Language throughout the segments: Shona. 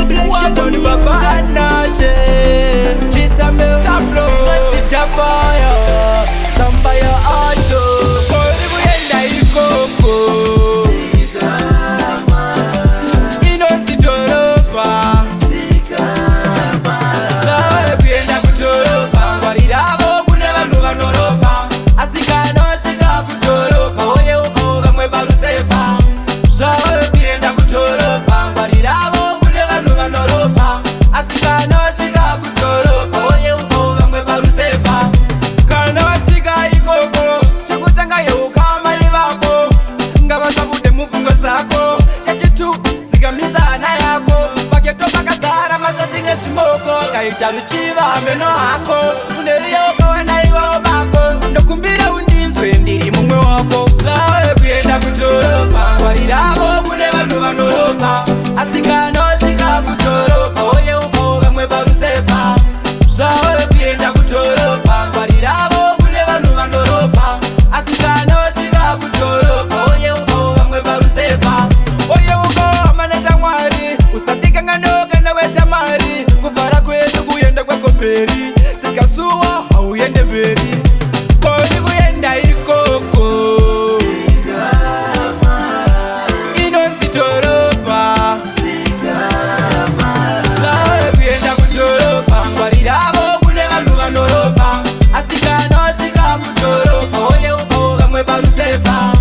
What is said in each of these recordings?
Waboni baba Sanashe Chisame Taflo Nati Chafaya Tambaya Ajo Kori Buyenda Ikoko Inoti Toropa Sawe Kuyenda Kutoropa Warirabo Kune Vanu Vanoropa Asikano Chika Kutoropa Oye Uko Vamwe Barusefa Sawe Kuyenda Kutoropa Warirabo Kune Vanu Vanoropa Asikano Chika Kutoropa Oye Uko Vamwe Barusefa Kana Wachika Ikoko Chakutanga Yeukama Ivako Ngaba Sabude Mufungo Zako Chakitu Zigamisa na yako Paketo Pakazara Mazatinge Shimoko Kaita Ruchiva Ameno Hako Unerioko Wena Iwa Obako Ndokumbira Undinzwe Ndiri Mumwe Wako Sawe Kuyenda Kutoropa Warirabo Kune Vanu Vanoropa Asikano Chika Kutoropa Oye Uko Vamwe Barusefa Sawe Kuyenda Kutoropa Warirabo Kune Vanu Vanoropa Asikano Chika Kutoropa Oye Uko Vamwe Barusefa Oye Uko Amaneja Mwari Usatika Nganoga na Wetamari Kufara kwetu kuyenda kwa koperi Tikasuwa hauyende beri Kodi kuyenda ikoko Inonzi Toropa Sawe kuyenda kutoropa Ngwarirabo kune Vanu Vanoropa Asikano Chika Kutoropa Oye Uko Vamwe Barusefa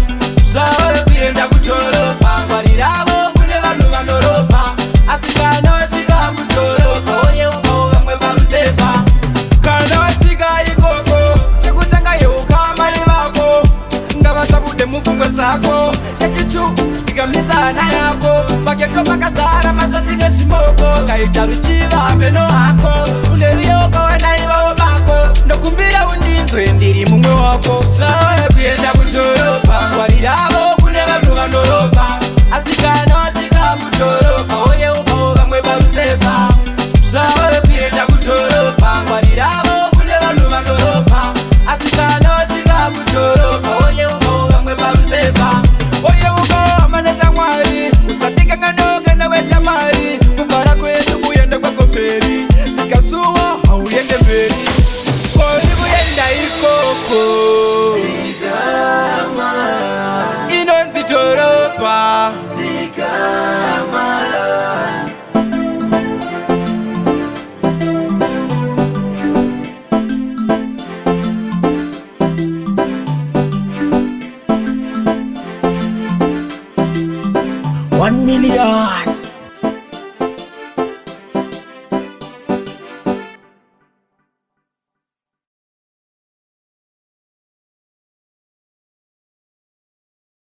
Sawe kuyenda kutoropa Ngwarirabo kune Vanu Vanoropa Asikano Chika Kutoropa Oye Uko Vamwe Barusefa Kana Wachika Ikoko Chakutanga Yeukama Ivako Ngaba Sabude Mufungo Zako Chakitu Zigamisa na yako Paketo Pakazara Mazatinge Shimoko Kaita Ruchiva Ameno Hako Unerioko Wena Iwa Obako Ndokumbira Undinzwe Ndiri Mumwe Wako